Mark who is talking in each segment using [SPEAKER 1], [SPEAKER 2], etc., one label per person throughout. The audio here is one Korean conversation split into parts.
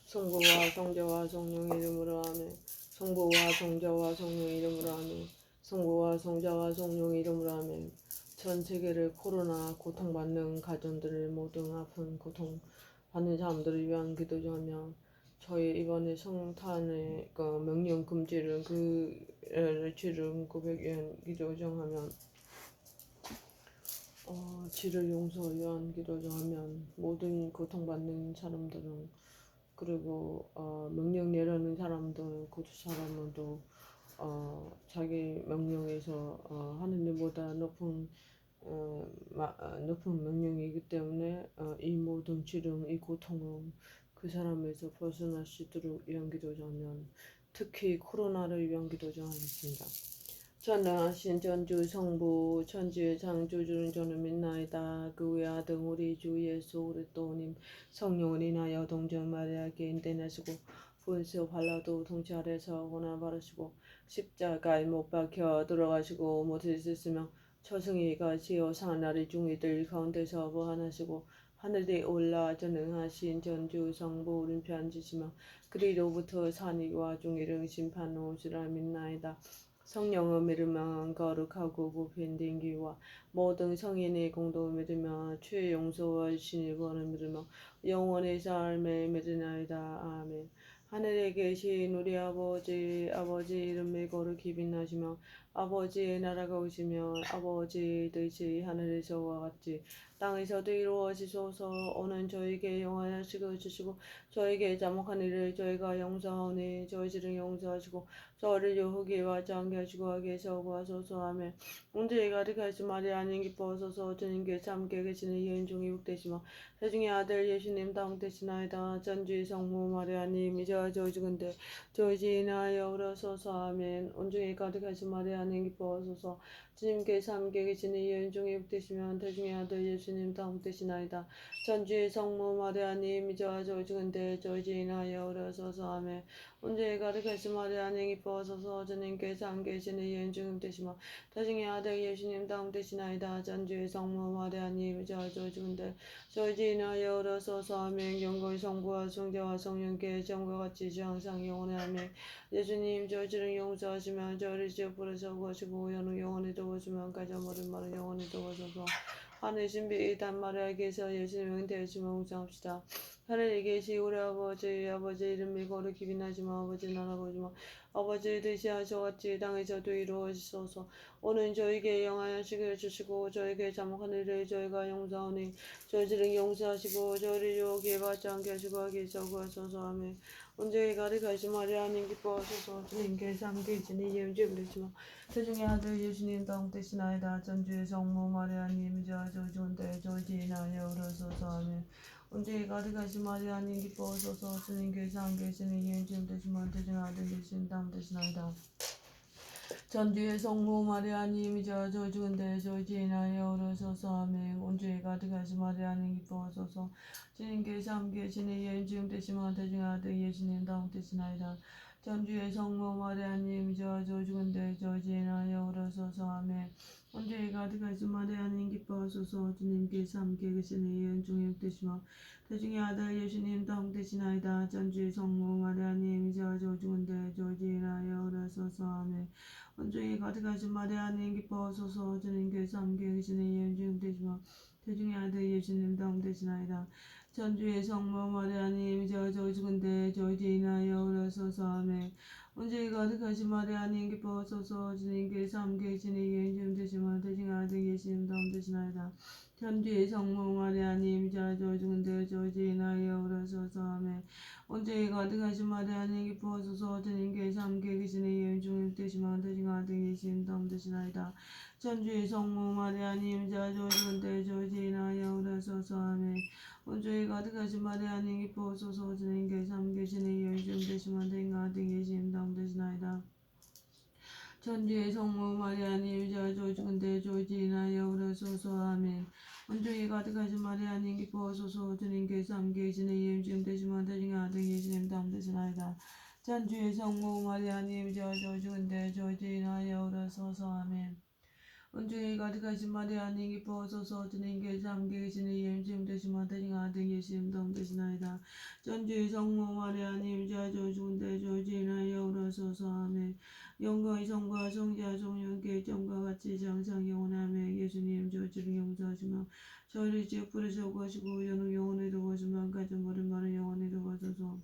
[SPEAKER 1] 성부와 성자와 성령 이름으로 아멘. 성부와 성자와 성령 이름으로 아멘. 성부와 성자와 성령 이름으로 아멘. 전 세계를 코로나 고통받는 가정들을 모든 아픈 고통 받는 사람들을 위한 기도 정하며 저희 이번에 성탄의 명령 금지를 치른 고백 위한 기도 정하면 지를 용서 위한 기도 정하면 모든 고통받는 사람들은 그리고 명령 내려는 사람들 그 사람들도 자기 명령에서 하느님보다 높은 명령이기 때문에 이 모든 지름 이 고통은 그 사람에서 벗어날 수 있도록 위한 기도 정하면 특히 코로나를 위한 기도 정하겠습니다. 전능하신 전주 성부 천지의 창조주는 저는 믿나이다. 그 외아들 우리 주 예수 그리스도님 성령을 인하여 동정 마리아께 인대하시고 분수 발라도 통치 아래서 고난 받으시고 십자가에 못 박혀 들어가시고 못을 쓰시며 처승이가 지어 사나리 중이들 가운데서 부활하시고 하늘에 올라 전능하신 전주 성부 오른편 앉으시며 그리로부터 산이와 중이를 심판하러 오시라 믿나이다. 성령을 믿으며 거룩하고 보편된 기와 모든 성인의 공동을 믿으며 죄 용서와 신의 구원을 믿으며 영원의 삶을 믿으나이다. 아멘. 하늘에 계신 우리 아버지 이름을 거룩히 빛나시며 아버지의 나라가 오시며 아버지의 뜻이 하늘에서와 같이 땅에서도 이루어지소서. 오늘 저에게 영원하시고 주시고 저에게 잘못한 일을 저희가 용서하오니 저희들을 용서하시고 저를 유혹에 와지 않게 하시고 하게서 구하소서. 아멘. 온전히 가득하신 마리아 하나님 기뻐하소서. 주님께서 함께 계시는 여인 중에 복되시며 태중의 아들 예수님 다 복되시나이다. 전주의 성모 마리아님 이제와 저희 죽은데 저희 지인하여 오라소서. 아멘. 온전히 가득하신 마리아 하나님 기뻐하소서. 주님께서 함께 계시는 여인 중에 복되시며 태중의 아들 예수님 다 복되시나이다. 전주의 성모 마리아님 이제와 저희 죽은데 저희 지인하여 오라소서. 아멘. 온전히 가득하신 마리아 하나님 기뻐하소서. 주님께서 함께 계시는 여인 중에 복되시며 태중의 아들 예수님 다 복되시나이다. 전주의 성모 마리아님 이제와 저희 죽은데 저희 지인하여 오라소서. 아멘. 영광의 성부와 성자와 성령께 지금과 같이 항상 영원히 아멘. 예수님 저희를 용서하시며 저희를 지옥불에서 구하시고 영원히 도와주며 가장 모든 말을 영원히 도와줘서 하늘 신비 단마리아에게서 예수님을 대하시며 묵상합시다. 하늘에 계시 우리 아버지 이름이 거룩히 빛나시며 아버지 나라가 오시며 아버지의 뜻이 하셔같이 땅에서도 이루어지소서. 오늘 저에게 영하여 시기를 주시고 저에게 잘못한 일을 저희가 용서하오니 저희를 용서하시고 저희를 유혹에 받지 않게 하시고 하기서 구하소서. 아멘. 온전히 가득하신 마리아 하나님 기뻐하소서. 주님께서 함께 계시니 예언주님 되시며 태중의 아들 예수님 다 복되시나이다. 전주의 성모 마리아님 이제와 저희 죽은데 저희 지인하여 오라소서. 아멘. 온전히 가득하신 마리아 하나님 기뻐하소서. 주님께서 함께 계시니 예언주님 되시며 태중의 아들 예수님 다 복되시나이다. 전주의 성모 마리아님 이제와 저희 죽은데 저희 지인하여 오라소서. 아멘. 온전히 가득하신 마리아님 기뻐하소서. 주님께서 함께 계시니 예언주님 되시며 태중의 아들 예수님 다 복되시나이다. 전주의 성모 마리아님 이제와 저희 죽은데 저희 지인하여 오라소서. 아멘. 온전히 가득하신 마리아님 기뻐하소서. 주님께서 함께 계시니 예언주님 되시며 태중의 아들 예수님 다 복되시나이다. 전주의 성모 마리아님 이제와 저희 죽은데 저희 지인하여 오라소서. 아멘. 온전히 가득하신 마리아 하나님 기뻐하소서. 주님께서 함께 계시는 예언주님 되시며 태중의 아들 예수님 다 복되시나이다. 전주의 성모 마리아님 이제와 저희 죽은데 저희 지인하여 오라소서. 아멘. 온전히 가득하신 마리아 하나님 기뻐하소서. 주님께서 함께 계시는 예언주님 되시며 태중의 아들 예수님 다 복되시나이다. 전주의 성모 마리아님 이제와 저희 죽은데 저희 지인하여 오라소서. 아멘. 온전히 가득하신 마리아 하나님 기뻐하소서. 주님께서 함께 계시는 예언주님 되시며 태중의 아들 예수님 다 복되시나이다. 전주의 성모 마리아님 이제와 저희 죽은데 저희 지인하여 오라소서. 아멘. 온전히 가득하신 마리아 하나님 기뻐하소서. 주님께서 함께 계시는 예언주님 되시며 태중의 아들 예수님 다 복되시나이다. 전주의 성모 마리아님 이제와 저희 죽은데 저희 지인하여 오라소서. 아멘. 온전히 가득하신 마리아님 기뻐하소서. 주님께서 함께 계시는 예수님 되시며 태중의 아들 예수님 다 복되시나이다. 전주의 성모 마리아님 이제와 저희 죽은데 저희 지인하여 오라소서. 아멘.
[SPEAKER 2] 온중에 가득하신 마리아님 기뻐하소서 주님께서 함께 계시니 예수님 되시면 되시가 된 예수님 덤 되시나이다. 전주의 성모 마리아님 자주 죽은데 조지나여 오라소서 아멘. 영광의 성과 성자 성령께 점과 같이 장상 영원하며 예수님 저주를 용서하시며 저희를 지옥 불에서 구하시고 연옥 영원히 두고시면 가진 모든 말은 영원히 두고소서.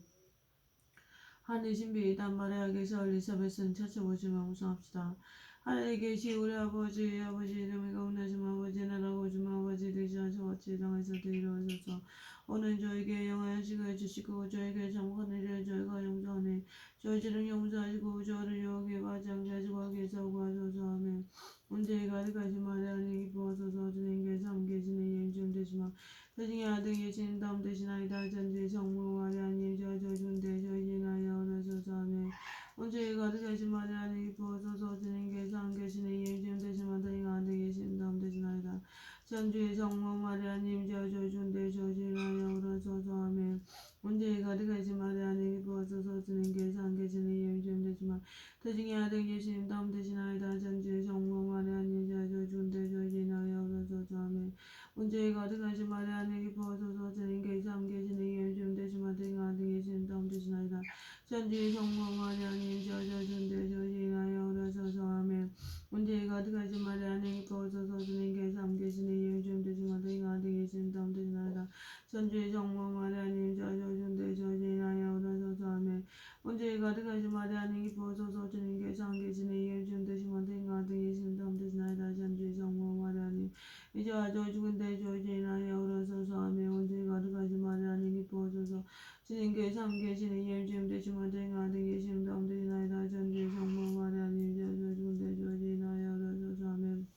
[SPEAKER 2] 하늘 신비 단마리아께서 엘리사벳은 찾아보시면 무성합시다. 하늘에 계시 우리 아버지 이름이 거룩하신 아버지 나라가 오시면 아버지 되시는 저같이 땅에서도 이루어져서 오늘 저에게 영화의 식을 주시고 저에게 잘못한 일을 저희가 용서하니 저희들은 용서하시고 저를 유혹에 빠지지 않게 하시고 악에서 구하소서 아멘. 온전히 가득하신 마리아님 기뻐하소서 주님께서 함께 계시니 예수님 되시면 세상의 아들 예수님 다음 되시나이다. 전주의 성모 마리아님 저희 중대 저희 지나여 오라소서 아멘. 온전히 가득하신 마리아님 기뻐하소서 주님께서 함께 계시니 예수님 되시면 세상의 아들 예수님 다음 되시나이다. 전주의 성모 마리아님 저희 중대 저희 지나여 오라소서 아멘. 온전히 가득하신 마리아님 기뻐하소서 주님께서 함께 계시니 예수님 되시면 세상의 아들 예수님 다음 되시나이다. 전주의 성모 마리아님 저희 중대 저희 지나여 오라소서 아멘. 온전히 가득하신 마리아님 기뻐하소서 주님께서 함께 계시니 예수님 되시면 세상의 아들 예수님 다음 되시나이다. 전주의 성모 마리아님 저희 중대 저희 지나여 오라소서 아멘. 온전히 가득하신 마리아님 기뻐하소서 주님께서 함께 계시니 예수님 되시면 세상의 아들 예수님 다음 되시나이다. 전주의 성모 마리아님 저희 중대 저희 지나여 오라소서 아멘. 온전히 가득하신 마리아님 기뻐하소서 주님께서 함께 계시니 예수님 되시면 세상의 아들 예수님 다음 되시나이다. 전주의 성모 마리아님 이제와 저희 죽은데 저희 지나여 오라소서 아멘. 온전히 가득하신 마리아님 기뻐하소서 주님께서 함께 계시니 예수님 되시면 세상의 아들 예수님 다음 되시나이다. 전주의 성모 마리아님 저희 죽은데 저희 지나여 오라소서 아멘.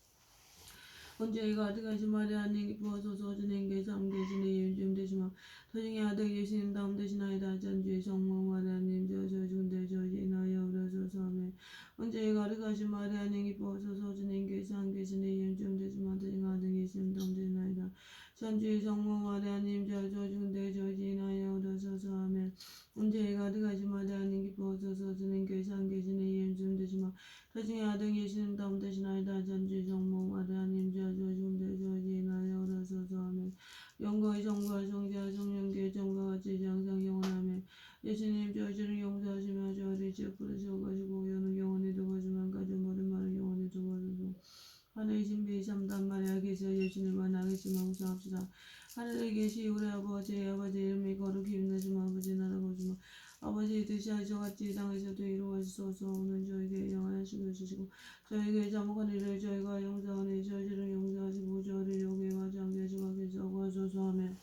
[SPEAKER 2] 온전히 가득하신 마리아님 기뻐하소서 주님께서 함께 계시니 예수님 되시면 세상의 아들 예수님 다음 되시나이다. 전주의 성모 마리아님 저희 죽은데 저희 지나여 오라소서 아멘. 온전히 가득하신 마리아님 기뻐하소서 주님께서 함께 계시니 예수님 되시면 세상의 아들 예수님 다음 되시나이다. 전주의 성모 마리아님 저희 죽은데 저희 지나여 오라소서 아멘. 온전히 가득하신 마리아님 기뻐하소서 주님께서 함께 계시니 예수님 되시면 세상의 아들 예수님 다음 되시나이다. 전주의 성모 마리아님 저희 죽은데 저희 지나여 오라소서 아멘. 영광의 성과 성자 성령께 점과 같이 장상 영원하며 예수님 저희를 용서하시며 저희를 지옥 불에서 가시고 연옥 영원히 두고시면 가진 모든 말을 영원히 두고소서. 하늘의 신비 참단 마리아께서 예수님을 만나계시며 무성합시다. 하늘에 계시 우리 아버지 이름이 거룩히 빛나시며 아버지 나라가 오시며 아버지의 뜻이 하시같이 땅에서도 이루어지소서. 오늘 저에게 영원한 식을 주시고 저에게 잘못한 일을 저희가 용서하니 저희를 용서하시고 저희를 욕에 빠지지 않게 하시고 악에서 구하소서 아멘.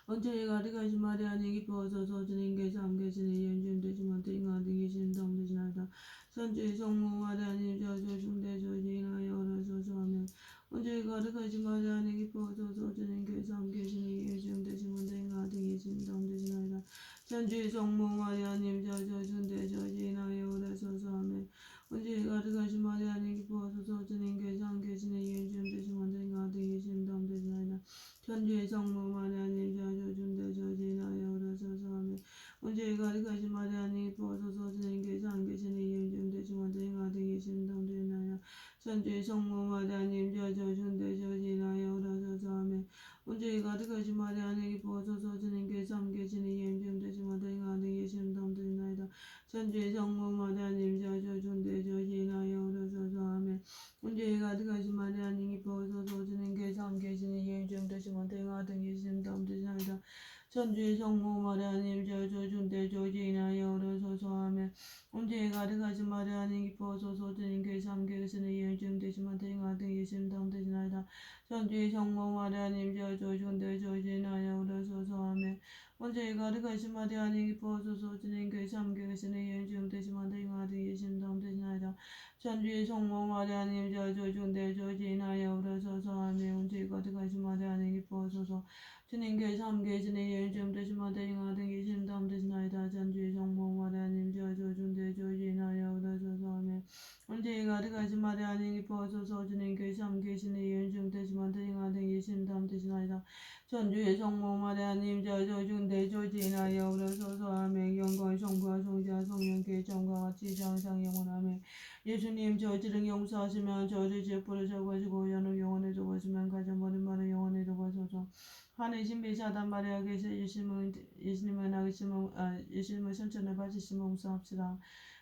[SPEAKER 2] 온전히 가득하신 마리아님 기뻐하소서 주님께서 함께 계시니 예수님 되시면 세상의 아들 예수님 다음 되시나이다. 전주의 성모 마리아님 저희 중대 저희 지나여 오라소서 아멘. 온전히 가득하신 마리아님 기뻐하소서 주님께서 함께 계시니 예수님 되시면 세상의 아들 예수님 다음 되시나이다. 전주의 성모 마리아님 저희 중대 저희 지나여 오라소서 아멘. 온전히 가득하신 마리아님 기뻐하소서 주님께서 함께 계시니 예수님 되시면 세상의 아들 예수님 다음 되시나이다. 전주의 성모 마리아님 저희 중대 저희 지나여 오라소서 아멘. 온전히 가득하신 마리아님 기뻐하소서 주님께서 함께 계시니 예수님 되시면 세상의 아들 예수님 다음 되시나이다. 전주의 성모 마리아님 저희 중대 저희 지나여 오라소서 아멘. 온전히 가득하신 마리아님 기뻐하소서 주님께서 함께 계시니 예수님 되시면 세상의 아들 예수님 다음 되시나이다. 전주의 성모 마리아님 저희 중대 저희 지나여 오라소서 아멘. 온전히 가득하신 마리아님 기뻐하소서 주님께서 함께 계시니 예수님 되시면 세상의 아들 예수님 다음 되시나이다. 전주의 성모 마리아님 저희 중대 저희 지나여 오라소서 아멘. 온전히 가득하신 마리아님 기뻐하소서 주님께서 함께 계시니 예수님 되시면 세상의 아들 예수님 다음 되시나이다. 전주의 성모 마리아님 저희 중대 저희 지나여 오라소서 아멘. 온전히 가득하신 마리아님 기뻐하소서 주님께서 함께 계시니 예수님 되시면 세상의 아들 예수님 다음 되시나이다. 전주의 성모 마리아님 저희 중대 저희 지나여 오라소서 아멘. 온전히 가득하신 마리아님 기뻐하소서 주님께서 함께 계시니 예수님 되시면 세상의 아들 예수님 다음 되시나이다. 전주의 성모 마리아님 저희 중대 저희 지나여 오라소서 아멘. 온전히 가득하신 마리아님 기뻐하소서 주님께 참 계시니 예증 되시면 되시가 되신 다음 되시나이다. 천주의 성모 마리아님 저주인데 조지나여 그러소서 아멘. 영광 성부와 성자 성령께 정과 같이 장상 영원하며 예수님 저지를 용서하시면 저를 제포를 적어주고 연옥 영원에 적어주면 가져버린 말을 영원에 적어소서. 하늘 신비 사단 마리아께서 예수님을 선천을 받으시면 용서합시다.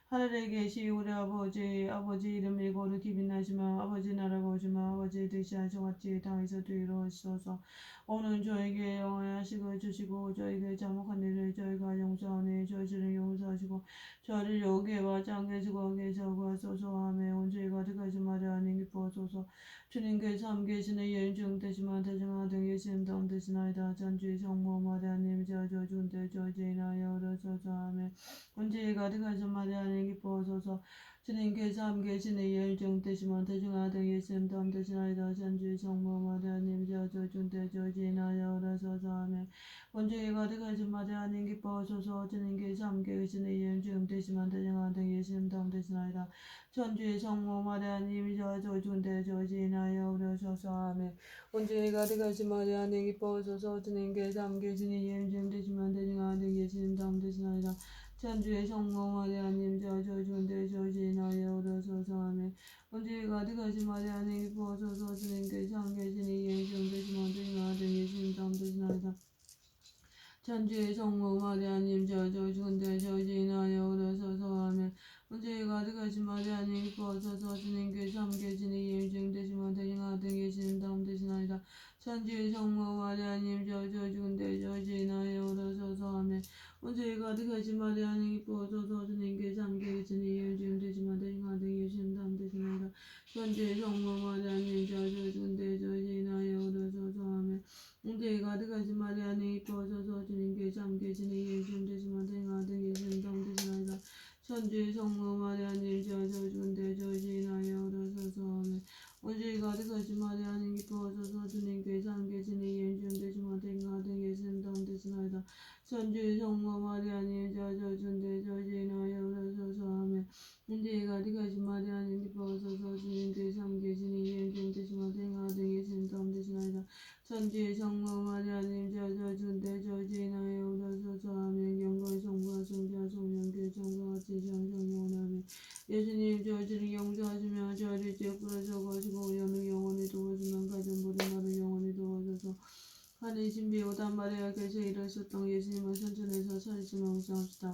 [SPEAKER 2] 하늘에 계시 우리 아버지 이름이 거룩히 빛나시며 아버지 나라가 오시며 아버지의 뜻이 하시같이 땅에서도 이루어지소서. 오늘 저에게 영원한 식을 주시고 저에게 잘못한 일을 저희가 용서하니 저희를 용서하시고 저를 여기에 맞지 않게 주고하게 구하소서. 아멘. 온전히 가득하신 마리아님 기뻐하소서. 주님께서 함께 계시는 예인중 되시면 대중아 등 예수님 다음 되시나이다. 전주의 성모 마리아님 저주 중대 저지나여 그러소서. 아멘. 온전히 가득하신 마리아님 기뻐하소서. 주님께서 함께 계시는 예인중 되시면 대중아 등 예수님 다음 되시나이다. 전주의 성모 마리아님 저주 중대 저지나여 그러소서. 아멘. 온전히 가득하신 마리아님 기뻐하소서. 주님께서 함께 계시는 예인중 되시면 대중아 등 예수님 다음 되시나이다. 천주의 성모 마리아님 저주 중대 저지나여 그러소서. 아멘. 온전히 가득하신 마리아님 기뻐하소서. 주님께서 함께 계시니 예인중 되시면 대중아 등 예수님 다음 되시나이다. 천주의 성모 마리아님 저주 중대 저지나여 그러소서. 아멘. 온전히 가득하신 마리아님 기뻐하소서. 주님께서 함께 계시니 예인중 되시면 대중아 등 예수님 다음 되시나이다. 천주의 성모 마리아님 저주 중대 저지나여 그러소서. 아멘. 온전히 가득하신 마리아님 기뻐하소서. 주님께서 함께 계시니 예인중 되시면 대중아 등 예수님 다음 되시나이다. 천주의 성모 마리아님 저주 중대 저지나여 그러소서. 아멘. 온전히 가득하신 마리아님 기뻐하소서. 주님께서 함께 계시니 예인중 되시면 대중아 등 예수님 다음 되시나이다. 천주의 성모 마리아님 저주 중대 저지나여 그러소서. 아멘. 온전히 가득하신 마리아님 기뻐하소서. 주님께서 함께 계시니 예수님 되시면 대중아 등 예수님 다음 되시나이다. 천주의 성모 마리아님 저주 중대 저지나여 그러소서. 아멘. 온전히 가득하신 마리아님 기뻐하소서. 주님께서 함께 계시니 예수님 되시면 대중아 등 예수님 다음 되시나이다. 천주의 성모 마리아님 저주 중대 저지나여 그러소서. 아멘. 온전히 가득하신 마리아님 기뻐하소서. 주님께서 함께 계시니 예수님 되시면 대중아 등 예수님 다음 되시나이다. 천주의 성모 마리아님 저주 중대 저지나여 그러소서. 아멘. 영광 성부와 성자 성령께 정과 같이 장성 영원하며 예수님 저희를 용서하시며 저희를 제풀어 적어주고 연우 영원히 도와주면 가정부른 나를 영원히 도와줘서 하늘 신비 오단 마리아께서 이르셨던 예수님을 선천해서 살리시며 용서합시다.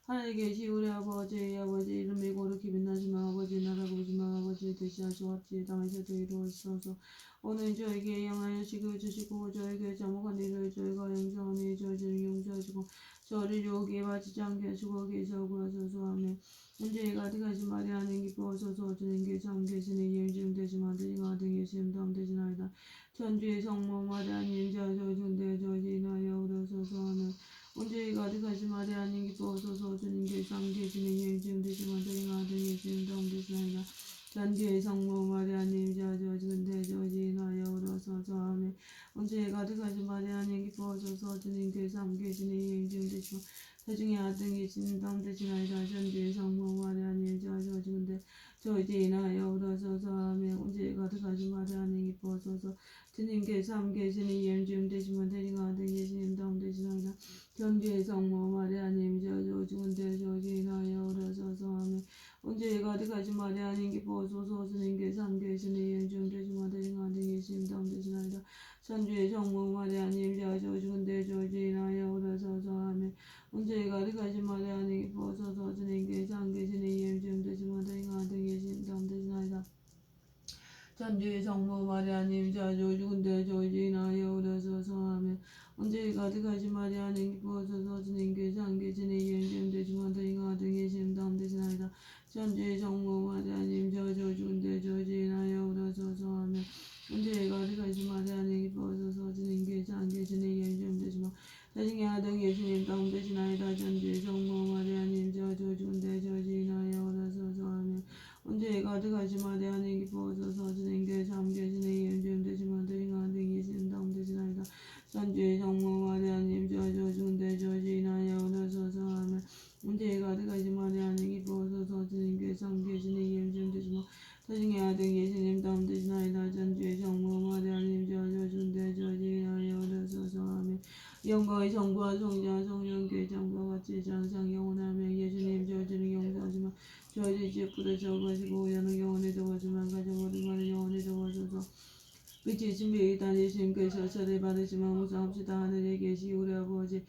[SPEAKER 2] 하늘에 계시 우리 아버지 이름이 거룩히 빛나시며 아버지 나라가 오시며 아버지의 뜻이 하시같이 땅에서도 이루어지소서. 오늘 저에게 영하여 식을 주시고 저에게 잘못한 일을 저희가 용서하니 저희를 용서하시고 저를 유혹에 빠지지 않게 하시고 계셔 구하소서. 아멘. 온전히 가득하신 마리아님 기뻐하소서. 주님께서 함께 계시니 예수님 되시면 되시가 등 예수님 다음 되시나이다. 천주의 성모 마리아님 저주 중대 저지나여 그러소서. 아멘. 온전히 가득하신 마리아님 기뻐하소서. 주님께서 함께 계시니 예수님 되시면 되시가 등 예수님 다음 되시나이다. 천주의 성모 마리아님 저주 중대 저지나여 그러소서. 아멘. 온전히 가득하신 마리아님 기뻐하소서. 주님께서 함께 계시니 예수님 되시면 태중의 아들 예수님 다음 되시나이다. 천주의 성모 마리아님 저주 중대 저지나여 그러소서. 아멘. 온전히 가득하신 마리아님 기뻐하소서. 주님께서 함께 계시니 예수님 되시면 태중의 아들 예수님 다음 되시나이다. 천주의 성모 마리아님 저주 중대 저지나여 그러소서. 아멘. 온전히 가득하신 마리아님 기뻐하소서. 주님께서 함께 계시니 예수님 되시면 태중의 아들 예수님 다음 되시나이다. 천주의 성모 마리아님 저주 중대 저지나여 그러소서. 아멘. 온전히 가득하신 마리아님 기뻐하소서. 주님께서 함께 계시니 예수님 되시면 태중의 아들 예수님 다음 되시나이다. 천주의 성모 마리아님 저주 중대 저지나여 그러소서. 아멘. 온전히 가득하신 마리아님 기뻐하소서. 주님께서 함께 계시니 예수님 되시면 태중의 아들 예수님 다음 되시나이다. 천주의 성모 마리아님 저주 중대 저지나여 그러소서. 아멘. 온전히 가득하신 마리아님 기뻐하소서. 주님께서 함께 계시니 예수님 되시면 태중의 아들 예수님 다음 되시나이다. 천주의 성모 마리아님 저주 중대 저지나여 그러소서. 아멘. 온전히 가득하신 마리아님 기뻐하소서. 주님께서 함께 계시니 예수님 되시면 태중의 아들 예수님 다음 되시나이다. 천주의 성모 마리아님 저주 중대 저지나여 그러소서. 아멘. 온전히 가득하신 마리아님 기뻐하소서. 주님께서 함께 계시니 예수님 되시면 같이 장상 영원하며 예수님 저주는 용서하지만 저희 죄 부르셔가지고 여는 영원히 도와주만 가져버린 말을 영원히 도와줘서 빛이 신비의 단 예수님께서 차례 받으시면 무상합시다. 하늘에 계시 우리 아버지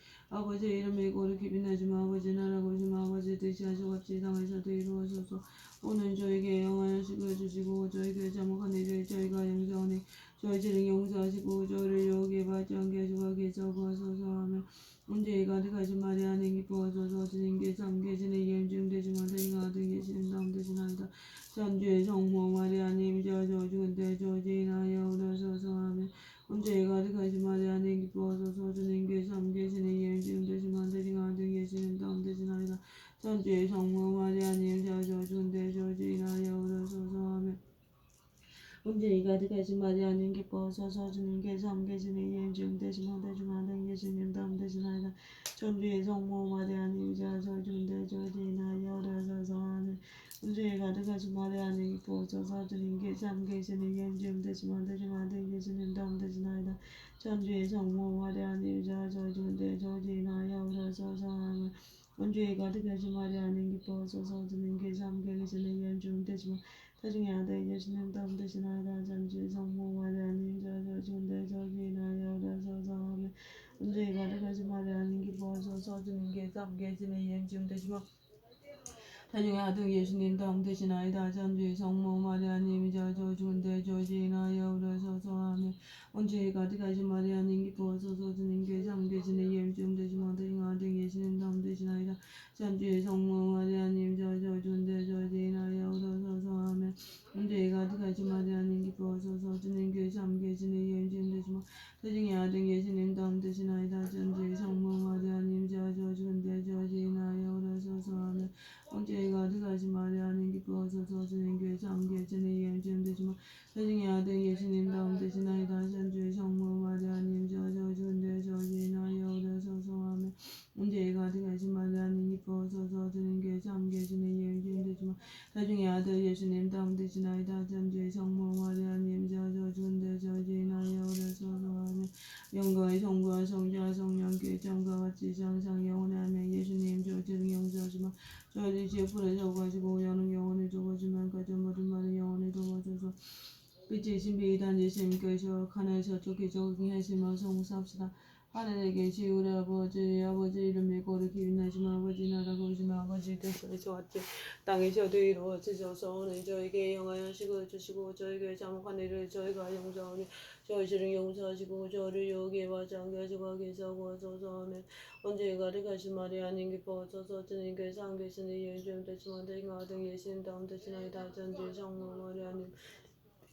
[SPEAKER 2] 이름이 거룩히 빛나지만 아버지 나라가 오시면 아버지 뜻이 하셔같이 땅에서도 이루어져서 오늘 저에게 영원한 식을 주시고 저에게 잘못한 일을 저희가 용서하니 저희 죄를 용서하시고 저를 유혹에 받지 않게 하시고 계셔고 하소서 하며 문제에 가득하신 마리아는 기뻐하소서 주님께 참 계시는 예증되지만 저희가 가득 계시는 다음 되시나이다. 천주의 성모 마리아님 저주 죽은데 저지나여 오르소서 하며 문제에 가득하신 마리아님 기뻐하소서 주님께 참 계시는 예증되지만 저희가 가득 계시는 다음 되시나이다. 천주의 성모 마리아님 저주 죽은데 저지나여 오르소서 하며 문제에 가득하신 마리아님 기뻐하소서 주님께 참 계시는 예증되지만 저희가 가득 계시는 다음 되시나이다. 천주의 성모 마리아님 저주 죽은데 저지나여 오르소서 하며 문제에 가득하신 마리아님 기뻐하소서 주님께 참 계시는 예증되지만 저희가 가득 계시는 다음 되시나이다. 천주의 성모 마리아님 저주 죽은데 저지나여 오르소서 하며 문제에 가득하신 마리아님 기뻐하소서 주님께 참 계시는 예증되지만 나중에 아들 예수님 다음 되시나이다. 천주의 성모 마리아님 저주 죽은데 저지나여 오르소서 하며 문제에 가득하신 마리아님 기뻐하소서 주님께 참 계시는 예증되지만 나중에 아들 예수님 다음 되시나이다. 천주의 성모 마리아님 저주 죽은데 저지나여 오르소서 하며 문제에 가득하신 마리아님 기뻐하소서 주님께 참 계시는 예증되지만 나중에 아들 예수님 다음 되시나이다. 천주의 성모 마리아님 저주 죽은데 저지나여 오르소서 하며 문제에 가득하신 마리아님 기뻐하소서 주님께 참 계시는 예증되지만 나중에 아들 예수님 다음 되시나이다. 천주의 성모 마리아님 저주 죽은데 저지나여 오르소서 하며 문제에 가득하신 마리아님 기뻐하소서 주님께 참 계시는 예증되지만 나중에 아들 예수님 다음 되시나이다. 천주의 성모 마리아님 저주 죽은데 저지나여 오르소서 하며 문제에 가득하신 마리아님 기뻐하소서 주님께 참 계시는 예증되지만 나중에 아들 예수님 다음 되시나이다. 천주의 성모 마리아님 저주 죽은데 저지나여 오르소서 하며 영광의 성부와 성자와 성령께 점과 같이 장상 영원하며 예수님 저주는 용서하지만 저희들 지혜 풀어져가지고 여는 영원히 도와주면 가져 모든 말은 영원히 도와줘서 빛의 신비이단 예수님께서 하늘에서 저기 저기 하시며 성사합시다. 하늘에 계시 우리 아버지 이름이 거룩히 빛나시면 아버지 나라가 오시면 아버지 뜻에서 왔지 땅에서도 이루어지소서. 오늘 저에게 영하여 식을 주시고 저에게 잘못한 일을 저희가 용서하니 저희 죄를 용서하시고 저를 유혹에 받지 않게 하시고 계시고 하소서 하며 언제 가득하신 마리아님 기뻐하소서 주님께서 안 계시는 예수님 되시면 대인과 등 예수님 다음 되시나이다. 천주의 성모 마리아님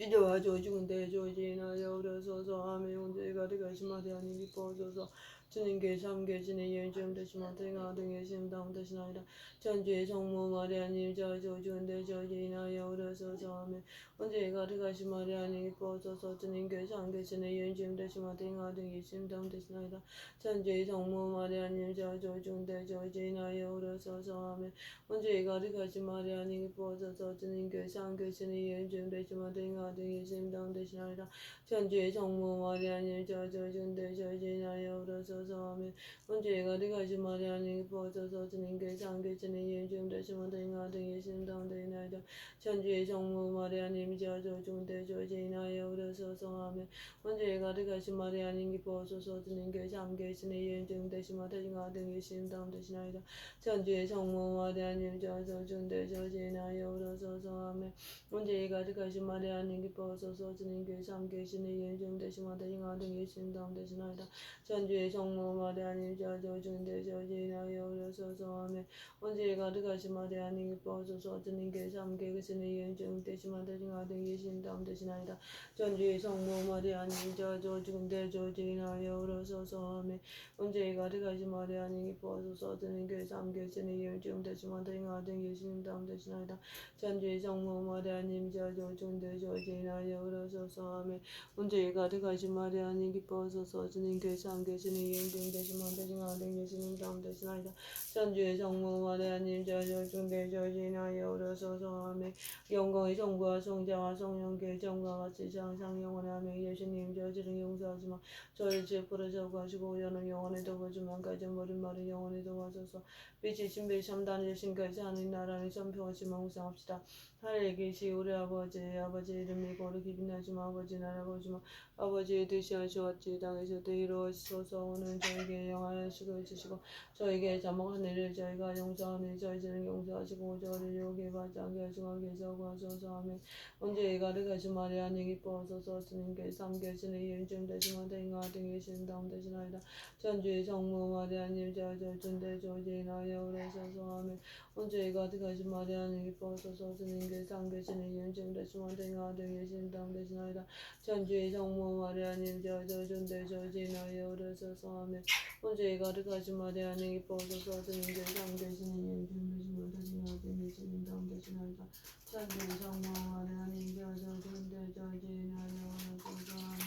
[SPEAKER 2] 이제와 저 죽은데 저지나여 오르소서 하며 언제 가득하신 마리아님 기뻐하소서 주님께 참 계시는 예수님 되시면 대인과 등 예수님 다음 되시나이다. 천주의 성모 마리아님 저 죽은데 저지나여 오르소서 하며 언제 가득하신 마리아님 기뻐하소서 주님께 참 계시는 예수님 되시면 대인과 등 예수님 다음 되시나이다. 천주의 성모 마리아님 저 죽은데 저지나여 오르소서 하며 언제 가득하신 마리아님 기뻐하소서 주님께 참 계시는 예수님 되시면 대인과 등 예수님 다음 되시나이다. 천주의 성모 마리아님 저 죽은데 저지나여 오르소서 하며 언제 가득하신 마리아님 기뻐하소서 주님께 참 계시는 예수님 되시면 대인과 등 예수님 다음 되시나이다. 천주의 성모 마리아님 저 죽은데 저지나여 오르소서 하며 언제 가득하신 마리아님 기뻐하소서 주님께 참 계시는 예수님 되시면 대인과 등 예수님 다음 되시나이다. 천주의 성모 마리아님 저 죽은데 저지나여 오르소서 하며 언제 가득하신 마리아님 기뻐하소서 주님께 참 계시는 예수님 되시면 대인과 등 예수님 다음 되시나이다. 천주의 성모 마리아님 저 죽은데 저지나여 오르소서 하며 언제 가득하신 마리아님 기뻐하소서 주님께 참 계시는 예수님 되시면 대인과 등 예수님 다음 되시나이다. 천주의 성모 마리아님 저 죽은데 저지나여 오르소서 하며 언제 가득하신 마리아님 기뻐하소서 주님께 참 계시는 예수님 되시면 대인과 등 예수님 다음 되시나이다. 천주의 성모 마리아님 저 죽은데 저지나여 오르소서 하며 언제 가득하신 마리아님 기뻐하소서 주님께 참 계시는 예수님 되시면 대인과 등 예수님 다음 되시나이다. 천주의 성모 마리아님 저 죽은데 저지나여 오르소서 하며 영광의 성부와 성자와 성령께 점과 같이 장상 영원하며 예수님 저지를 용서하지만 저를 죄 풀어져 가시고 여는 영원히 도와주만 가진 모든
[SPEAKER 1] 말이 영원히 도와줘서 빛이 신비 참단의 신까지 하는 나라를 전평하시며 묵상합시다. 하늘에 계시 우리 아버지 이름이 거룩히 빛나시며 아버지 나라가 오시며 아버지의 뜻이 하시왔지 땅에서도 이루어지소서. 오늘 저에게 영하여 주시고 저에게 잘못한 일을 저희가 용서하니 저희들은 용서하시고 저를 유혹에 받지 않게 하시고 계속 하소서. 아멘. 언제 가득하신 마리아 님 기뻐하소서. 주님께 삼계시는 이은중 되시면 대인과 등이 계신 다음 되시나이다. 전주의 성모 마리아님 저주 준대 조지나여 오래소서. 아멘. 언제 가득하신 마리아님 기뻐하소서. 주님께 삼계시는 이은중 되시면 대인과 등이 계신 다음 되시나이다. 전주의 성모 마리아님 저주 준대 조지나여 오래소서. 아멘. 언제 가득하신 마리아님 기뻐하소서. 주님께 삼계시는 이은중 되시면 대인과 등이 계신 다음 되시나이다. 전주의 성모 마리아님 저주 준대 조지나여 오래소서. 아멘.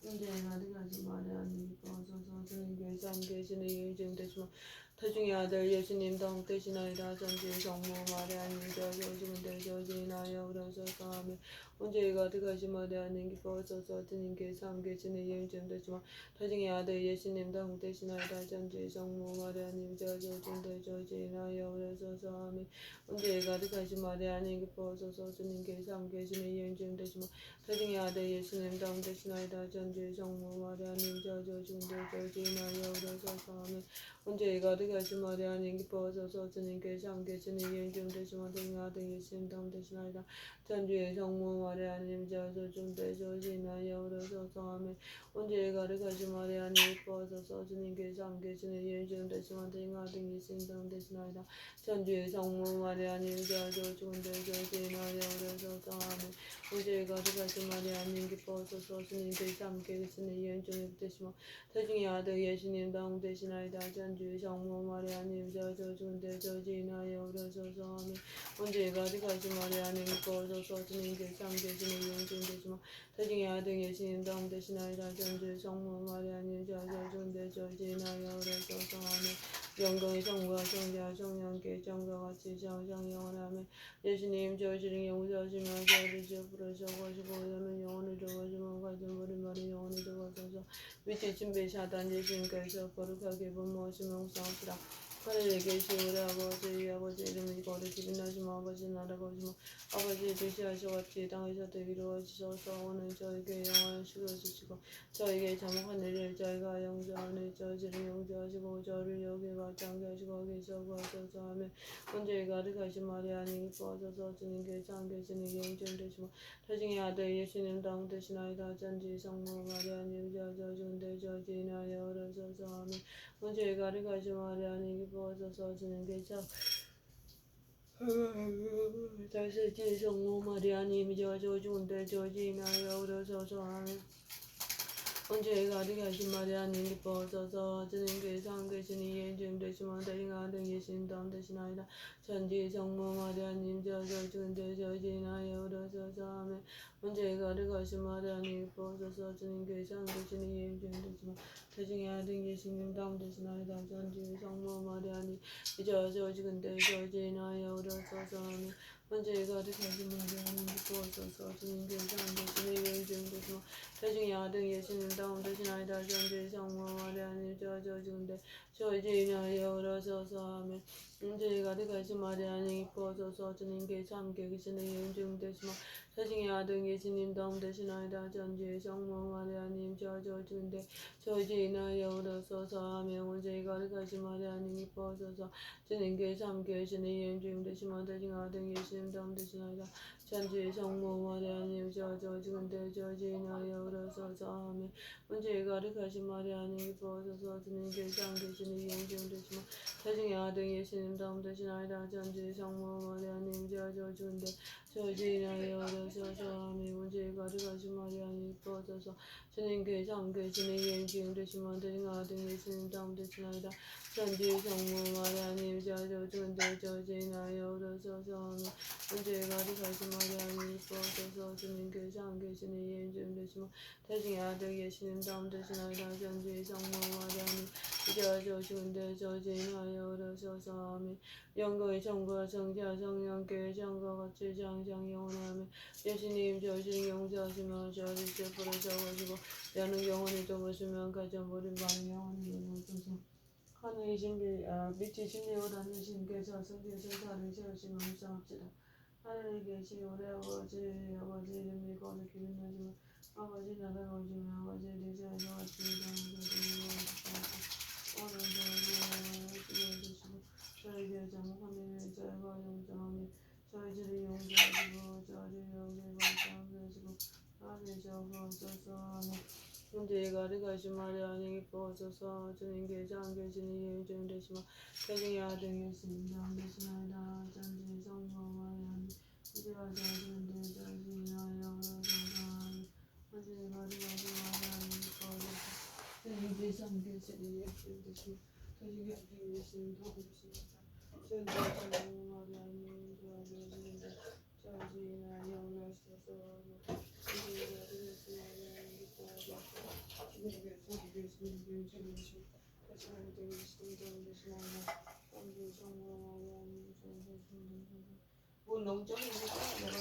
[SPEAKER 1] 언제 가득하신 마리아님 기뻐하소서. 주님께 삼계시는 이은중 되시면 태중의 아들 예수님 다음 되시나이다. 전주의 성모 마리아님 저주 준대 조지나여 오래소서. 아멘. 언제 가득하신 마리아님 기뻐하소서. 주님께 삼계시는 이은중 되시면 태중의 아들 예수님 다음 되시나이다. 전주의 성모 마리아님 저주 준대 조지나여 오래소서. 아멘. 언제 가득하신 마리아님 기뻐하소서. 주님께 삼계시는 이은중 되시면 태중의 아들 예수님 다음 되시나이다. 전주의 성모 마리아님 저주 준대 조지나여 오래소서. 아멘. 언제 가득하신 마리아님 기뻐하소서. 주님께 삼계시는 이은중 되시면 태중의 아들 예수님 다음 되시나이다. 전주의 성모 마리아님 저주 준대 조지나여 오래소서. 아멘. 언제 가득하신 마리아님 기뻐하소서. 주님께 삼계시는 이은중 되시면 태중의 아들 예수님 다음 되시나이다. 전주의 성모 마리아님 저주 준대 조지나여 오래소서. 아멘. 언제 가득하신 마리아님 기뻐하소서. 주님께 삼계시는 이은중 되시면 태중의 아들 예수님 다음 되시나이다. 전주의 성모 마리아님 저주 준대 조지나여 오래소서. 아멘. 언제 가득하신 마리아님 기뻐하소서. 주님께 삼계시는 이은중 되시면 태중의 아들 예수님 다음 되시나이다. 전주의 성모 마리아님 저주 준대 조지나여 오래소서. 아멘. 영광의 성부와 성자와 성령께 정과 같이 장장 영원하며 예수님 저희를 용서하시며 저희를 지어부르시고 하시고 저는 영원히 도와주며 가진 우리 말이 영원히 도와줘서 위치 준비 사단 예수님께서 거룩하게 분모하시며 묵상합시다. 하늘에 계신 우리 아버지 이름이 거룩히 빛나시며 아버지 나라가 오시며 아버지의 뜻이 하시같이 땅에서도 이루어지소서. 오늘 저에게 영하여 주시고 저에게 잘못한 일을 저희가 용서하니 저희를 용서하시고 저를 여기 받지 않게 하시고 계속 하소서. 하며 언제 가득하신 마리아님 기뻐하소서. 주님께 삼계시는 이은중 되시고 태중의 아들 예수님 다음 되시나이다. 전지 성모 마리아님 저주 준대 조지나여 오래소서. 하며 언제 가득하신 마리아님 기뻐하소서. 주님께 다시 성모 마리아님 저주 준대 조지나여 오래소서. 하며 언제 가득하신 마리아님 기뻐하소서. 주님께 삼계시는 이은중 되시면 태중의 아들 예수님 다음 되시나이다. 전지 성모 마리아님 저주 준대 조지나여 오래소서. 하며 언제 가득하신 마리아님 기뻐하소서. 주님께 삼계시는 이은중 되시면 태중의 아들 예수님 다음 되시나이다. 전지 성모 마리아님 저주 준대 조지나여 오래소서. 하며 언제 가득하신 마리아님 기뻐하소서. 주님께 삼계시는 이은중 되시면 태중의 아들 예수님 다음 되시나이다. 전지 성모 마리아님 저주 준대 조지나여 오래소서. 하며 언제 가득하신 마리아님 기뻐하소서. 주님께 삼계시는 이은중 되시면 태중의 아들 예수님 다음 되시나이다. 전지 성모 마리아님 저주 준대 조지나여 오래소서. 하며 언제 가득하신 마리아님 기뻐하소서. 주님께 삼계시는 이은중 되시면 태중의 아들 예수님 다음 되시나이다. 전지 성모 마리아님 저주 준대 조지나여 오래소서. 하며 언제 가득하신 마리아님 기뻐하소서. 주님께 삼계시는 이은중 되시면 태중의 아들 예수님 다음 되시나이다. 전지 성모 마리아님 저주 준대 조지나여 오래소서. 하며 언제 가득하신 마리아님 기뻐하소서. 주님께 삼계시는 이은중 되시면 태중의 아들 예수님 다음 되시나이다. 전지 성모 마리아님 저주 준대 조지나여 오래소서. 하며 언제 가득하신 마리아님 기뻐하소서. 주님께 삼계시는 이은중 되시면 태중의 아들 예수님 다음 되시나이다. 전지 성모 마리아님 저주 준대 조지나여 오래소서. 하며 영광의 성부와 성자 성령께 정과 같이 장장 영원하며 예수님 저희를 용서하시며 저희를 지어부르시고 하시고 나는 영원히 도우시면 가져버린 바는 영원히 이루어져서
[SPEAKER 2] 하늘의 신비, 빛의 신비로 다니신께서 성경 생사를 세우시면 묵상합시다. 하늘에 계신 우리 아버지 이름이 거룩히 빛나시며 아버지 나라가 오시며 아버지 대사에서 같이 오늘 저희에게 주시고 저희에게 잘못한 일을 저희가 용서하며 저희들이 용서하시고 저희를 용서하게 하시고 나를 저주옵소서. 문제가 되가시 마리아 안에 기뻐하소서. 주님께 장 계시니 예정 되시마 태중의 아들 예수님 장 되시나이다. 전지 성모 마리아 이제와 저주인데 저주인하여 그러소서. 문제가 되가시 마리아 안에 기뻐하소서. 주님께 장 계시니 예정 되시마 태중의 아들 예수님 장 되시나이다. 전지 성모 마리아 안에 이제와 저주인데 저주인하여 그러소서. 뭐 농장이니까 내가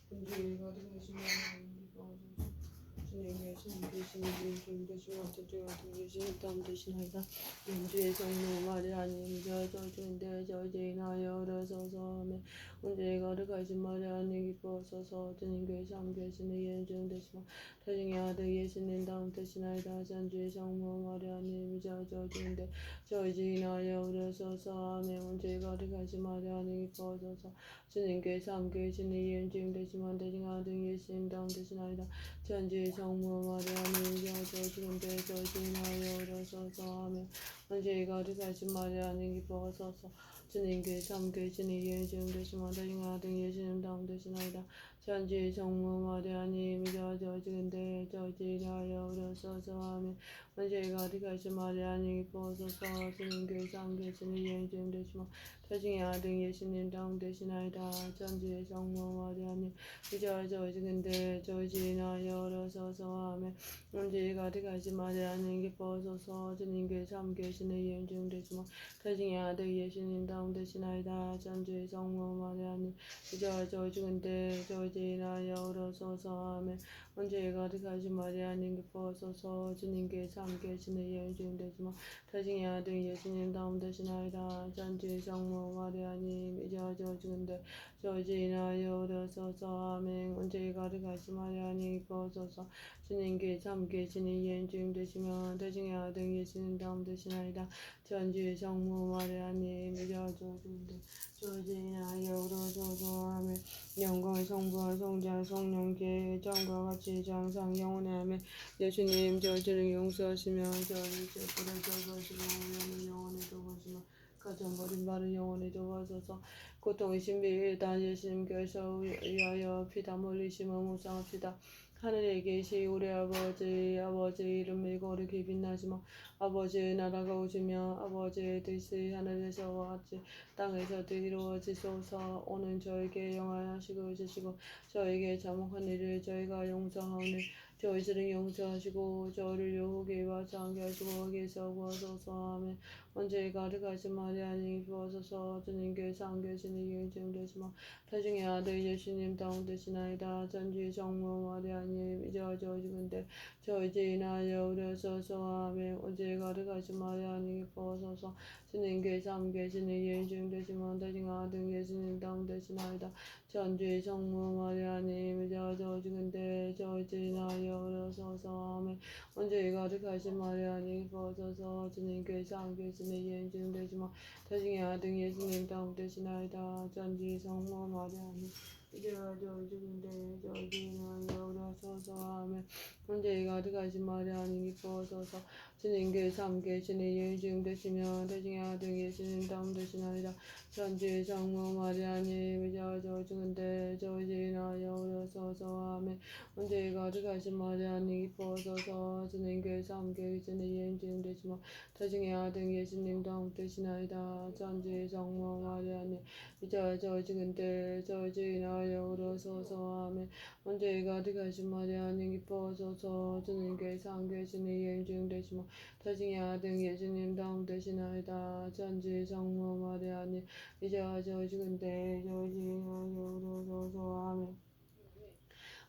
[SPEAKER 2] 문제가 되시면 주님의 신 계시니 주 되시고 어떻게 계시니 다음 되시나이다. 연주의 성모 마리아님 저주인데 저주인하여 그러소서. 문제가 되가시 마리아님 기뻐하소서. 주님께 참 계시니 연중 되시고 태중의 아들 예수님 다음 되시나이다. 전주의 성모 마리아님 저주인데 저주인하여 그러소서. 아멘. 문제가 되가시 마리아님 기뻐하소서. 주님께 참 계시니 연중 되시면 태중의 아들 예수님 다음 되시나이다. 전주의 성모 마리아님 저주인데 저주인하여 그러소서. 아멘. 문제가 되가시 마리아님 기뻐하소서. 주님께 참 계시니 예수님 되시면 태중의 아들 예수님 다음 되시나이다. 전주의 성모 마리아님 저주인데 저주인하여 그러소서. 아멘. 문제가 되가시 마리아님 기뻐하소서. 주님께 참 계시니 예수님 되시면 태중의 아들 예수님 다음 되시나이다. 전주의 성모 마리아님 저주인데 저주인하여 그러소서. 아멘. 문제가 되가시 마리아님 기뻐하소서. 주님께 참 계시니 예수님 되시면 태중의 아들 예수님 다음 되시나이다. 전주의 성모 마리아님 저주인데 저주인하여 그러소서. 아멘. 문제가 되가시 마리아님 기뻐하소서. 주님께 참 계시니 예수님 되시면 태중의 아들 예수님 다음 되시나이다. 전주의 성모 마리아님 저주인데 저주인하여 그러소서. 아멘. 문제가 되가시 마리아님 기뻐하소서. 주님께 참 계시니 예수님 되시면 태중의 아들 예수님 다음 되시나이다. 전주의 성모 마리아님 저주인데 저주인하여 그러소서. 아멘. 영광 성부와 성자 성령께 정과 같이 장상 영원히 아멘. 예수님 저희를 용서하시며 저희를 죄를 저버리시고 우리는 영원히 도우시며 가정 버린 바를 영원히 도와소서. 고통의 신비에 다 예수님께서 위하여 피담 흘리심을 묵상합시다. 하늘에 계시 우리 아버지 이름이 거룩히 빛나시며 아버지의 나라가 오시며 아버지의 뜻이 하늘에서와 같이 땅에서도 이루어지소서. 오늘 저에게 영화하시고 주시고 저에게 잘못한 일을 저희가 용서하오니 저희들을 용서하시고 저를 유혹에 빠지지 않게 하시고 거기에서 구하소서. 아멘. 언제가 되가시 마리아님 구하소서. 주님께 상 계시니 예수님 되시며 태중의 아들 예수님 다음 되시나이다. 전주의 성모 마리아님 저주인데 저주인하여 그러소서. 아멘. 언제가 되가시 마리아님 구하소서. 주님께 상 계시니 예수님 되시며 태중의 아들 예수님 다음 되시나이다. 전주의 성모 마리아님 저주인데 저주인하여 그러소서. 아멘. 언제가 되가시 마리아님 구하소서. 주님께 상 계시니 예수님 되시며 태중의 아들 예수님 다음 되시나이다. 전주의 성모 마리아님 저주인데 저주인하여 그러소서. 아멘. 언제가 되가시 마리아님 구하소서. 주님께 참 계시니 예수님 되시며 태중의 아들 예수님 다음 되시나이다. 전주의 성모 마리아님 저주인데 저주인하여 그러소서. 아멘. 언제가 되가시 마리아님 기뻐하소서. 주님께 참 계시니 예수님 되시며 태중의 아들 예수님 다음 되시나이다. 전주의 성모 마리아님 저주인데 저주인하여
[SPEAKER 1] 인하여 오르소서 아멘. 언제 가득하신 마리아님 기뻐하소서 주님께 상계신이 예증되시며 태중의 아들 예수님 다운되시나이다. 천지 성모 마리아님 이제와 저희 죽은 때 저희 인하여 오르소서 아멘.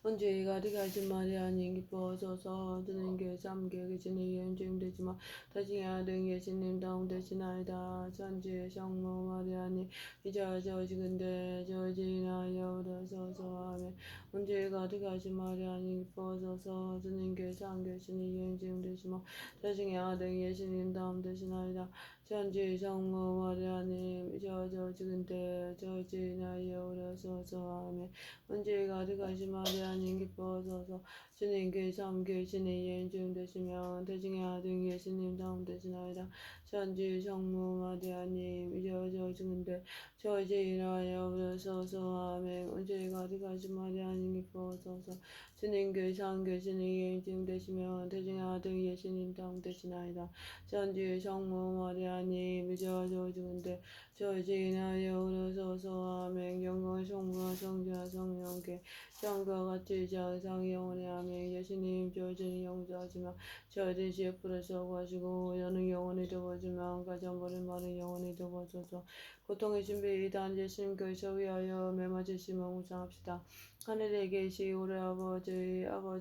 [SPEAKER 1] 언제 가득하신 마리아님 기뻐하소서 주님께 삼게 계시니 예증되지만 태중의 아들 예수님 다운되시나이다. 천지의 성모 마리아님 이제와 저희 죽은 때 저희 인하여 오르소서 아멘. 언제 가득하신 마리아님 기뻐하소서 주님께 삼게 계시니 예증되지만 태중의 아들 예수님 다운되시나이다. 천지의 성모 마리아님 이제와 저희 죽은 때 저희 인하여 오르소서 아멘. 언제 가득하신 마리아님 기뻐하소서 주님께 삼계신이 예증되시면 태중의 아들 예수님 다운되시나이다. 천지 성모 마리아님 이제와 저희 죽은데 저희 인하여 오르소서 아멘. 언제 가득하신 마리아님 기뻐하소서 주님께 삼계신이 예증되시면 태중의 아들 예수님 다운되시나이다. 천지 성모 마리아님 이제와 저희 죽은데 저희 인하여 오르소서 아멘. 영광 성부와 성자와 성령께 성과 같이 저상 영원히 아멘. 예수님 저희는 용서하지만 저희들 지혜풀을 써구하시고 여는 영원히 도와주면 가정버린 말은 영원히 도와줘서 고통의 준비 이단 예수님께서 위하여 매맞으심을 묵상합시다. 하늘에 계시오래 아버지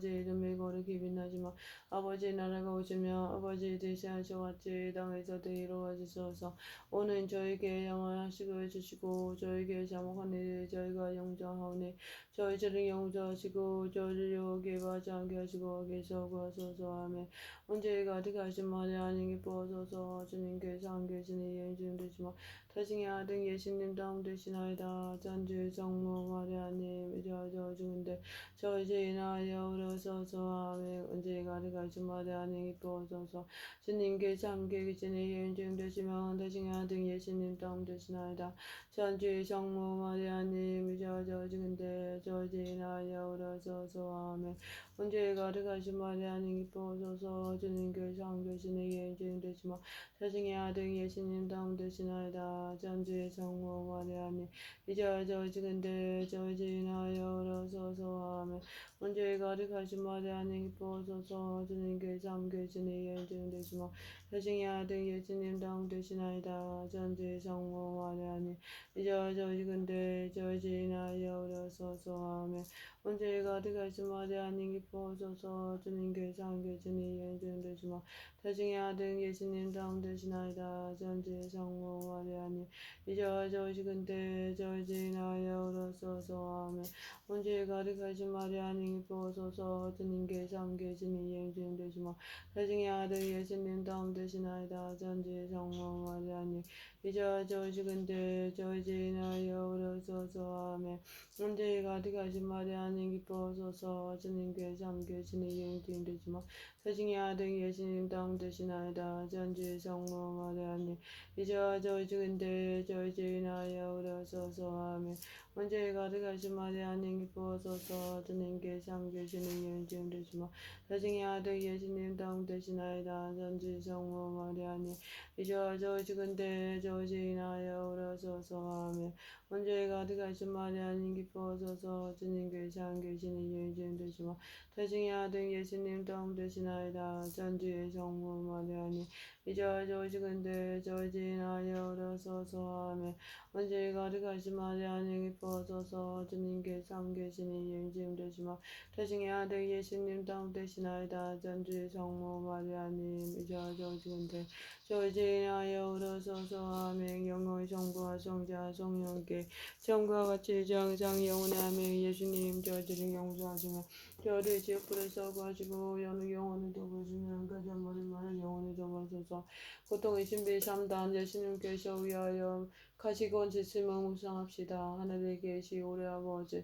[SPEAKER 1] 이름이 거룩히 빛나지만 아버지 나라가 오시며 아버지 뜻이 같이 땅에서도 이루어지소서. 오늘 저에게 영원하시고 해주시고 저에게 잘못한 일을 저희가 용서하오니 저희들은 용서하시고 저희를 유혹에 빠지지 않게 하시고 계속 구하소서 아멘. 언제 가득하신 마리아님 기뻐하소서 주님께서 안 계시니 예증되시며 태중의 아들 예수님 다운되시나이다. 천주의 성모 마리아님 이제와 저희 죽은데 저희 인하여 오르소서 아멘. 언제 가득하신 마리아님 기뻐하소서 주님께서 함께 계시니 예증되시며 태중의 아들 예수님 다운되시나이다. 천주의 성모 마리아님 이제와 저희 죽은데 저희 인하여 오르소서 아멘. 언제 가득하신 마리아님 기뻐하소서 주님께서 함께 계시니 예증되시며 태중의 아들 예수님 다운되시나이다. 천주의 성모 마리아님 이제와 저희 죽은데 저희 인하여 오르소서 아멘. 언제 가득하신 마리아님 기뻐하소서 주님께서 함께 계시니 예증되시며 태중의 아들 예수님 다운되시나이다. 천주의 성모 마리아님 이제와 저희 죽은데 저희 인하여 오르소서 아멘. 언제 가득하신 마리아님 기뻐하소서 주님께서 함께 계시니 예증되시며 태중의 아들 예수님 다운되시나이다. 천주의 성모 마리아님 이제와 저희 죽은데 저희 인하여 오르소서 아멘. 언제 가득하신 마리아님 기뻐하소서 주님께서 함께 계시니 예증되시며 태중의 아들 예수님 다운되시나이다. 천주의 성모 마리아님 이제와 저희 죽은데 저희 인하여 오르소서 아멘. 언제 가득하신 마리아님 기뻐하소서 주님께서 함께 계시니 예증되시며 태중의 아들 예수님 다운되시나이다. 천주의 성모 마리아님 이제와 저희 죽은데 저희 인하여 오르소서 아멘. 언제 가득하신 마리아님 기뻐하소서 주님께서 함께 계시니 예증되시며 태중의 아들 예수님 다운되시나이다. 천주의 성모 마리아님 이제와 저희 죽은데 저희 인하여 오르소서 아멘. 언제 가득하신 마리아님 기뻐하소서 주님께서 함께 계시니 예증되시며 태중의 아들 예수님 다운되시나이다. 천주의 성모 마리아님 이제와 저희 죽은데 저희 인하여 오르소서 아멘. 언제 가득하신 마리아님 기뻐하소서 주님께서 함께 계시니 예증되시며 태중의 아들 예수님 다운되시나이다. 천주의 성모 마리아님 이제와 저희 죽은데 저희 인하여 오르소서 아멘. 영광의 성부와 성자와 성령께 성과 같이 항상 영원히 아멘. 예수님 저희들을 용서하시며 저희를 지옥불에 써구하시고 여느 영혼을 도와주시면 가장머리 말을 영혼을 도와소서. 고통의 신비 3단 예수님께서 위하여 가시고 지침을 묵상합시다. 하늘에 계시오래 아버지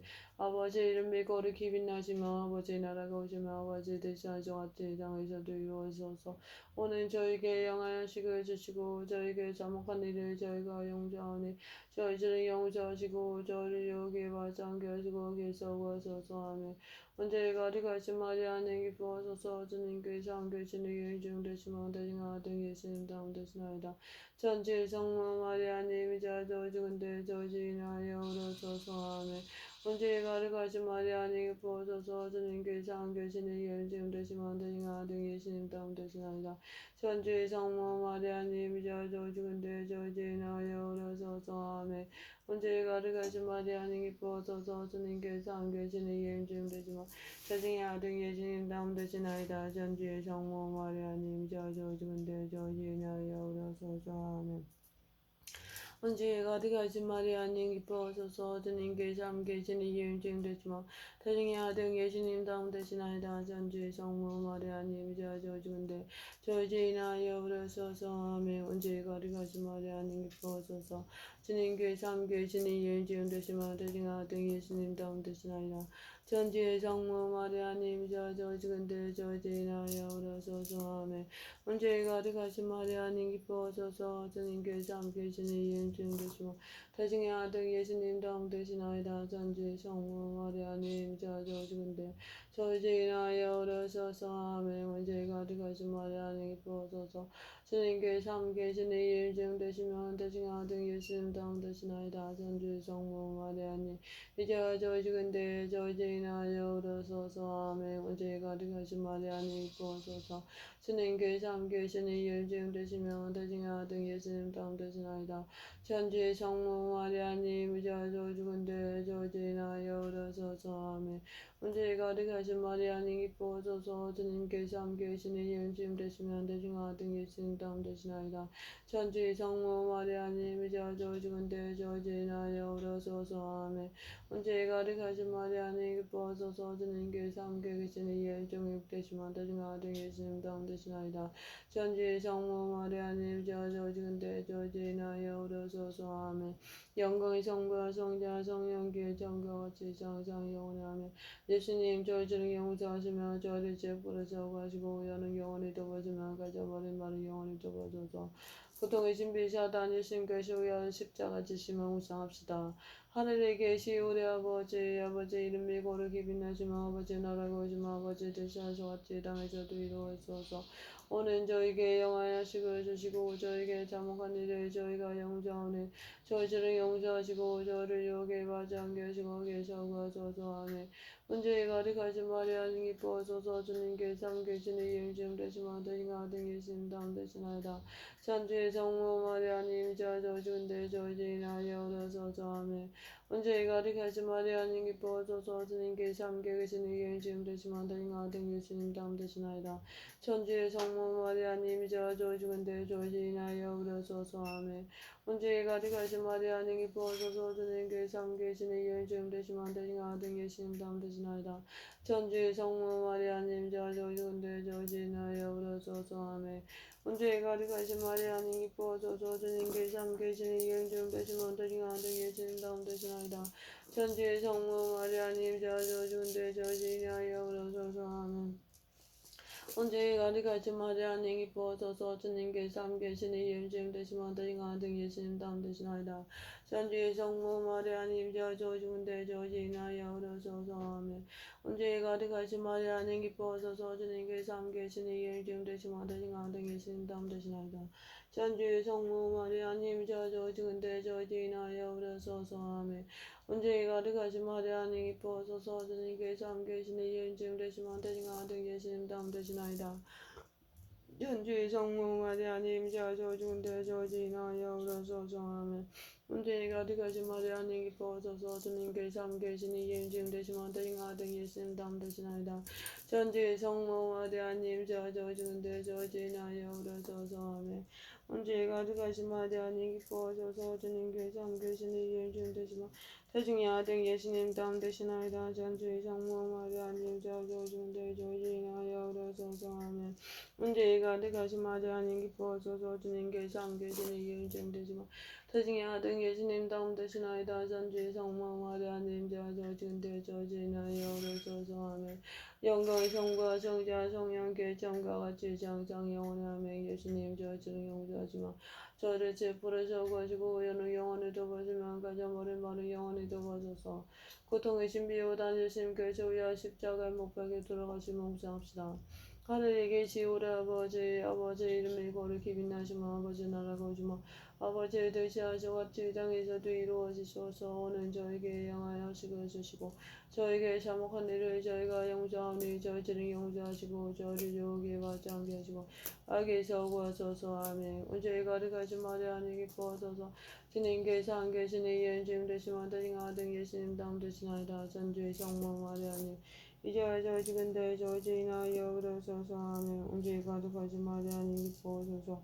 [SPEAKER 1] 이름이 거룩히 빛나시며 아버지 나라가 오시며 아버지 뜻이 같이 땅에서도 이루어지소서. 오늘 저에게 영하여식을 해주시고 저에게 잘못한 일을 저희가 용서하니 저희를 용서하시고 저희를 유혹에 빠지지 않게 하시고 계속 하소서 아멘. 언제 가득하신 마리아님 기뻐하소서 주님께서 함께 계시니 예증되시며 태중의 아들 예수님 다운되시나이다. 천주의 성모 마리아님 이제와 저희 죽은데 저희 인하여 오르소서 아멘. 언제 가득하신 마리아님 기뻐하소서 주님께 참 계시니 예수님 되시면 되시나 등 예수님 다음 되시나이다. 천주의 성모 마리아님 이제 저 죽은데 저 죄인하여 오소서 아멘. 언제 가득하신 마리아님 기뻐하소서 주님께 참 계시니 예수님 되시면 되시니 아들 예수님 다음 되시나이다. 천주의 성모 마리아님 이제 저 죽은데 저 죄인하여 오소서 아멘. 언제 가득하신 마리아님 기뻐하소서 주님께 참 계시니 예수님 되시면 태중의 아들 예수님 다음 되시나이다. 전주의 성모 마리아님 이제 저 죽은데 저 죄인하여 오소서 아멘. 언제 가득하신 마리아님 기뻐하소서 주님께 참 계시니 예수님 되시면 태중의 아들 예수님 다음 되시나이다. 전주의 성모 마리아님 이제 저 죽은데 저 죄인하여 오소서 아멘. 언제 가득하신 마리아님 기뻐하소서 주님께 참 계시니 예수님 되시고 태중의 아들 예수님 다음 되시나이다. 전주의 성모 마리아님 저 죽은데 저 죄인하여 오소서 아멘. 언제 가득하신 마리아님 기뻐하소서 주님께 참 계시니 예수님 되시면 태중의 아들 예수님 다음 되시나이다. 전주의 성모 마리아님 이제 저 죽은데 저 죄인하여 오소서 아멘. 언제 가득하신 마리아님 기뻐하소서 주님께 참 계시니 예수님 되시면 태중의 아들 예수님 다음 되시나이다. 천주의 성모 마리아님 이제 저 죽은데 저 죄인하여 오소서 아멘. 언제 가득하신 마리아님 기뻐하소서 주님께 참 계시니 예수님 되시면 태중의 아들 예수님 다음 되시나이다. 천주의 성모 마리아님 이제 저 죽은데 저 죄인하여 오소서 아멘. 언제 가득하신 마리아님 기뻐하소서 주님께 참 계시니 예수님 되시면 태중의 아들 예수님 다음 되시나이다. 천주의 성모 마리아님 저 죽은데 저 죄인하여 오소서 아멘. 영광의 성부와 성자 성령께 정과 같이 장상 영원히 아멘. 예수님 저희를 용서하시며 저희를 죄부를 저구하시고 여는 영원히 도와주며 가져버린 말을 영원히 도와줘서 고통의 신비 사단 예수님께서 위하여 십자가 지심을 묵상합시다. 하늘에 계시 우리 아버지 이름이 거룩히 빛나시며 아버지 나라가 오시며 아버지 되시하소 같이 땅에서도 이루어지소서. 오늘 저에게 영화의 식을 주시고 저에게 잘못한 일을 저희가 용서하오니 저희를 용서하시고 저를 유혹에 빠지 않게 하시고 계셔가소서 아멘. 문제에 가득하신 마리아님 기뻐하소서 주님께 참 계시니 예수님 되시면 되신 아들 예수님 다음 되시나이다. 천주의 성모 마리아님 저 죽은데 저 죄인하여 오소서 아멘. 문제에 가득하신 마리아님 기뻐하소서 주님께 참 계시니 예수님 되시면 되신 아들 예수님 다음 되시나이다. 천주의 성모 마리아님 저 죽은데 저 죄인하여 오소서 아멘. 문제에 가득하신 마리아님 기뻐하소서 주님께 참 계시니 예수님 되시면 되신 아들 예수님 다음 되시나이다. 천주의 성모 마리아님 저 죽은데 저 죄인하여 오소서 아멘. 문제에 가득하신 마리아님 기뻐하소서 주님께 참 계시니 예수님 되시면 되신 아들 예수님 다음 되시나이다. 천주의 성모 마리아님 저 죽은데 저 죄인하여 오소서 아멘. 언제 가득하신 마리아님 기뻐하소서 주님께 참 계시니 예수님 되시면 되신 아들 예수님 다음 되시나이다. 천주의 성모 마리아님 저 죽은데 저 죄인하여 오소서 아멘. 언제 가득하신 마리아님 기뻐하소서 주님께 참 계시니 예수님 되시면 되신 아들 예수님 다음 되시나이다. 천주의 성모 마리아님 저 죽은데 저 죄인하여 오소서 아멘. 언제 가득하신 마리아님 기뻐하소서 주님께 참 계시니 예수님 되시면 되신 아들 예수님 다음 되시나이다. 천주의 성모 마리아님 저 죽은데 저 죄인하여 오소서 아멘. 언제 가득하신 마리아님 기뻐하소서 주님께 참 계시니 예수님 되시면 되신 아들 예수님 다음 되시나이다. 천주의 성모 마리아님 저 죽은데 저 죄인하여 오소서 아멘. 언제 가득하신 마리아님 기뻐하소서 주님께 참 계시니 예수님 되시면 태중의 아들 예수님 다음 되시나이다. 천주의 성모 마리아님 저 죽은데 저 죄인하여 오소서 아멘. 언제 가득하신 마리아님 기뻐하소서 주님께 참 계시니 예수님 되시면 태중의 아들 예수님 다음 되시나이다. 천주의 성모 마리아님 저 죽은데 저 죄인하여 오소서 아멘. 영광의 성부와 성자 성령께 처음과 같이 장장 영원히 아멘. 예수님 저희를 용서하시며 저를 죄부를 저구하시고 여는 영원히 도와주며 가져버린 말을 영원히 도와줘서 고통의 신비요 단 예수님께서 위하여 십자가에 못 박혀 돌아가심을 묵상합시다. 하늘에 계시오래 아버지 아버지 이름이 거룩히 빛나시며 아버지 나라가 오시며 아버지의 뜻이 아주 같이 땅에서도 이루어지소서. 오늘 저에게 향하여 식을 주시고 저에게 잘못한 일을 저희가 용서하니 저희들은 용서하시고 저희를 유혹에 받지 않게 하시고 악에서 구하소서. 아멘. 온전히 가득하신 마리아님 기뻐하소서. 주님께서 안 계시니 예언중 되시면 대징아 등 예수님 다음 되시나이다. 전주의 성모 마리아님 이제와 저 지근대 저 지나여 그러소서. 아멘. 온전히 가득하신 마리아님 기뻐하소서.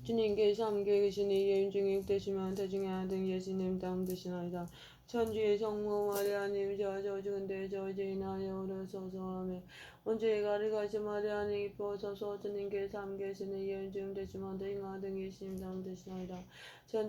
[SPEAKER 1] 주님께서 함께 계시니 예언중에 되시면 대중의 아들 예수님 다음 되시나이다. 천주의 성모 마리아님 저 죽은데 저 지나여 그러소서. 아멘. 온전히 가득하신 마리아님 기뻐하소서. 주님께서 함께 계시니 예언중 되시면 대중의 아들 예수님 다음 되시나이다. 천주